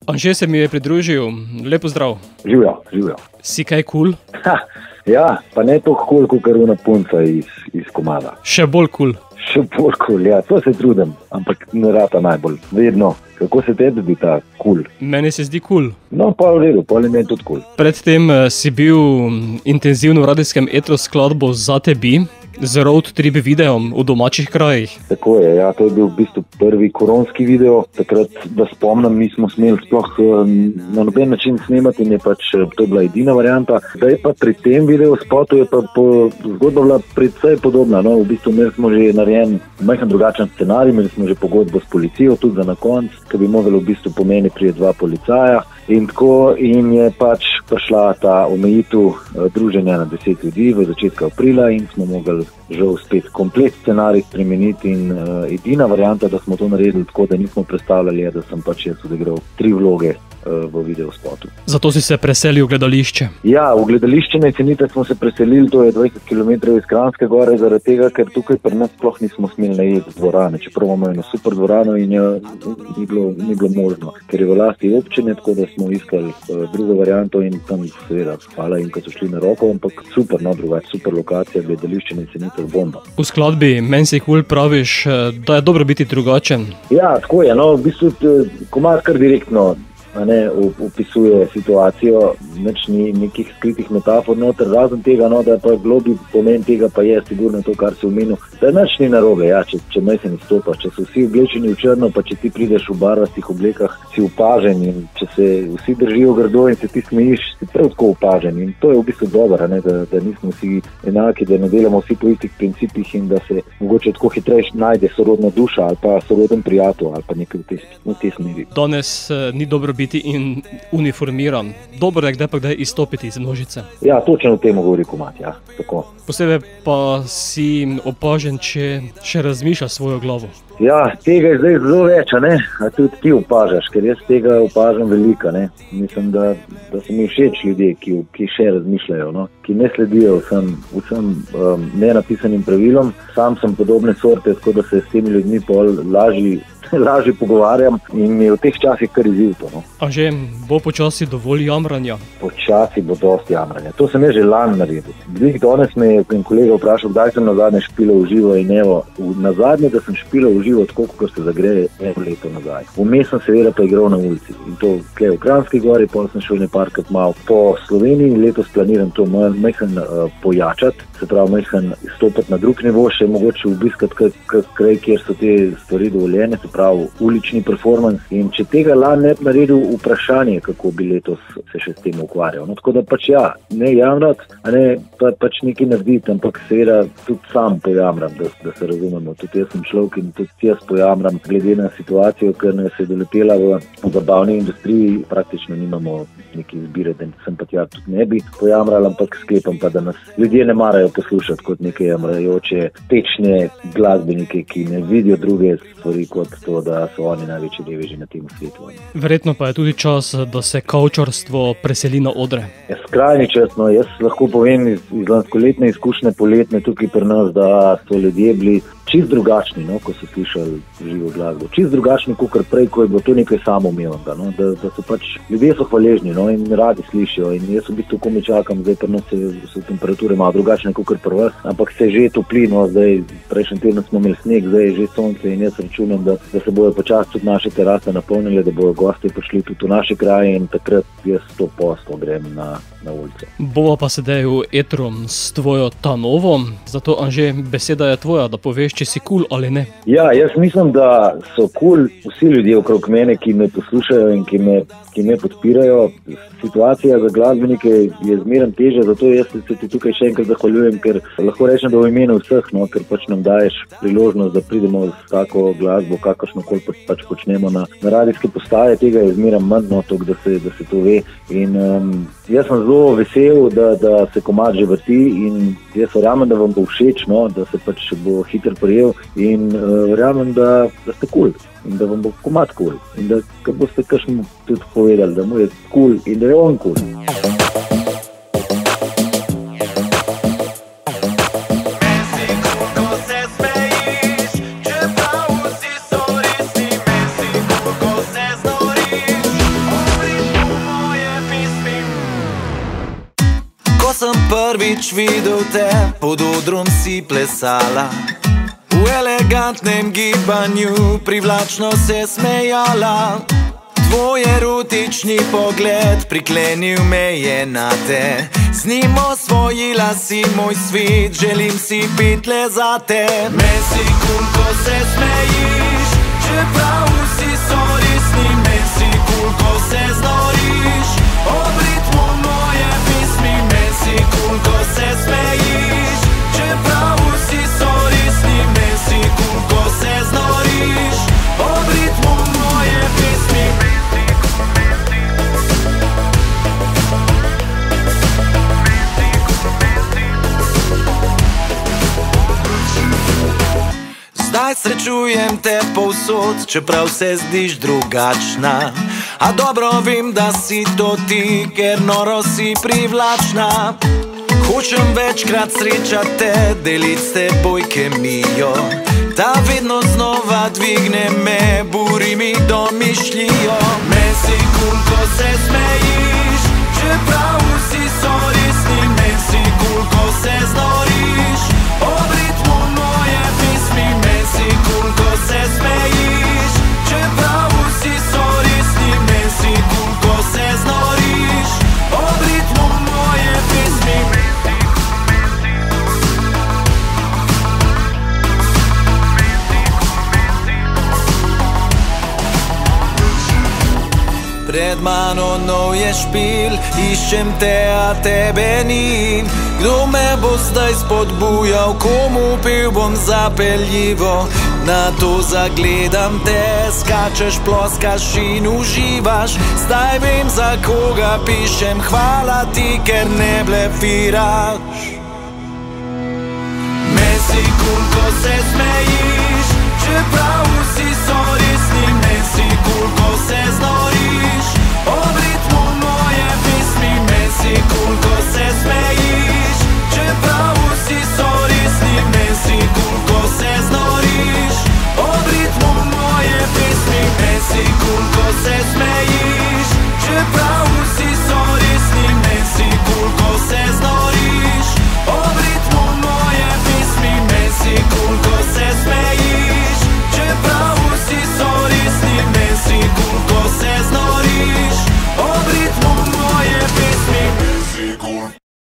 Anže se mi je pridružil, lepo zdrav. Živjo. Si kaj kul? Ja, pa ne toliko kul, kot karuna punca iz komada. Še bolj kul. Še bolj kul, ja, to se trudim, ampak ne rata najbolj, vedno. Kako se tebi bi ta kul? Meni se zdi kul. No, pa v redu, pa je tudi kul. Predtem si bil intenzivno v radijskem etru skladbo Za tebi, z road trip videom v domačih krajih. Tako je, ja, to je bil v bistvu prvi koronski video. Takrat, da spomnim, nismo smeli sploh na noben način snemati in je pač, to je bila edina varianta. Zdaj pa pri tem videospotu je pa zgodba bila precej podobna. No, v bistvu imeli smo že narejen majhen drugačen scenarij, imeli smo že pogodbo s policijo, tudi za na konc, ki bi mogli v bistvu pomeni prije 2 policaja. In tako in je pač prišla ta omejitev druženja na 10 ljudi v začetku aprila in smo mogli žal spet komplet scenarij spremeniti in edina varianta, da smo to naredili tako, da nismo predstavljali, da sem pač jaz odigral 3 vloge v videospotu. Zato si se preselil v gledališče? Ja, v gledališče na Jesenice smo se preselili, to je 20 km iz Kranjske Gore, zaradi tega, ker tukaj pri nas sploh nismo smeli najeti dvorane, čeprav imamo eno super dvorano in ni bilo možno, ker je v lasti občine, tako da smo iskali drugo varianto in tam seveda hvala jim, ko so šli na roko, ampak super, no, drugače super lokacija, gledališče na Jesenicah bomba. V skladbi Meni si kul praviš, da je dobro biti drugačen. Ja, tako je, no, v bistvu komad kar direktno opisuje situacijo, nič ni nekih skritih metafor noter, razen tega, no, da pa globi pomen tega pa je sigurno to, kar si omenil, da nič ni narobe, ja, če majhen izstopaš, če so vsi oblečeni v črno, pa če ti prideš v barvastih oblekah, si opažen in če se vsi držijo grdo in se ti smejiš, si prav tako opažen in to je v bistvu dobro, da nismo vsi enaki, da ne delamo vsi po istih principih in da se mogoče tako hitreje najde sorodna duša ali pa soroden prijatelj ali pa nekaj v tej smeri. Danes ni dobro biti in uniformiran. Dobro je kdaj pa kdaj izstopiti iz množice. Ja, točno o tem govori komad, ja, tako. Posebej pa si opažen, če še razmišljaš svojo glavo. Ja, tega je zdaj zelo več, a ne? A tudi ti opažaš, ker jaz tega opažam veliko, ne? Mislim, da so mi všeč ljudje, ki še razmišljajo, no? Ki ne sledijo vsem nenapisanim pravilom. Sam sem podobne sorte, tako da se s temi ljudmi pol lažje pogovarjam in je v teh časih kar izziv to, no. Anže, bo počasi dovolj jamranja? Počasi bo dosti jamranja. To sem jaz že lani naredil. Danes me je en kolega vprašal, kdaj sem nazadnje špilal v živo in evo, nazadnje, da sem špilal v živo tako, kot se zagreje 1 leto nazaj. Vmes sem seveda pa igral na ulici in to tukaj v Kranjski Gori, potem sem šel parkrat malo po Sloveniji in letos planiram to majhen pojačati, se pravi majhen stopiti na drug nivo, še mogoče obiskati kraj, kjer so te stvari dovoljene, se pravi ulični performance in če tega lani ne bi naredil, vprašanje, kako bi letos se še s tem ukvarjal. No, tako da pač ja, ne jamrat, a ne pač nekaj narediti, ampak seveda tudi sam pojamram, da se razumemo. Tudi jaz sem človek in tudi jaz pojamram, glede na situacijo, ker nas je doletela v zabavni industriji, praktično nimamo neke izbire, da sem pa tja tudi ne bi pojamral, ampak sklepam pa, da nas ljudje ne marajo poslušati kot neke jamrajoče, tečne glasbenike, ki ne vidijo druge stvari kot to, da so oni največji reveži na tem svetu. Verjetno pa je tudi čas, da se kavčarstvo preseli na odre. Ja, skrajni čas, no, jaz lahko povem iz lanskoletne izkušnje poletne tukaj pri nas, da so ljudje bili čist drugačni, no, ko so slišali živo glasbo. Čist drugačni, kakor prej, ko je bilo to nekaj samoumevnega, no, da so pač, ljudje so hvaležni, no, in radi slišijo in jaz v bistvu komaj čakam, zdaj pri nas so temperature malo drugačne, kakor pri vas, ampak se že topli, no, zdaj prejšnji teden smo imeli sneg, zdaj je že sonce in jaz računam, da se bojo počasi tudi naše terase napolnile, da bojo gosti prišli tudi v naše kraje in takrat jaz 100% grem na ulico. Bova pa sedaj v etru s tvojo ta novo, zato Anže, beseda je tvoja, da poveš, če si kul ali ne. Ja, jaz mislim, da so kul vsi ljudje okrog mene, ki me poslušajo in ki me podpirajo. Situacija za glasbenike je zmeraj težja, zato jaz se ti tukaj še enkrat zahvaljujem, ker lahko rečem, da v imenu vseh, no, ker pač nam daješ priložnost, da pridemo s tako glasbo, kakršnokoli pač počnemo na radijske postaje, tega je zmeraj manj, no, da se to ve. In jaz sem zelo vesel, da se komad že vrti in jaz verjamem, da vam bo všeč, no, da se pač bo hitro prijel in verjamem, da ste kul. In da vam bo komad kul. In da boste kakšno tudi povedali, da mu je kul in da je on kul. sem prvič videl te, pod odrom si plesala, v elegantnem gibanju privlačno se smejala. Tvoj erotični pogled priklenil me je na te, z njim osvojila si moj svet, želim si biti le za te. Mesi kul, ko se smejiš, čeprav vsi so resni. Mesi kul, ko se znoriš, ob ritmu moje pesmi. Mesi kul, ko se smejiš, čeprav vsi so resni. Mesi kul, ko se znoriš, ob ritmu moje pesmi. Zdaj srečujem te povsod, čeprav se zdiš drugačna, a dobro vem, da si to ti, ker noro si privlačna. Hočem večkrat srečati te, deliti s teboj kemijo, ta vedno znova dvigne me, buri mi domišljijo. Mesi kul, ko se smejiš, čeprav vsi so resni. Mesi kul, ko se znoriš, ob ritmu moje pesmi. Mesi kul, ko se smejiš, čeprav vsi so resni. Mesi kul, ko se znoriš, ob ritmu moje pesmi. Pred mano nov je špil, iščem te, a tebe ni. Kdo me bo zdaj spodbujal, komu pil bom zapeljivo? Na to zagledam te, skačeš, ploskaš in uživaš. Zdaj vem, za koga pišem, hvala ti, ker ne blefiraš. Mesi kul, ko se smejiš, čeprav vsi so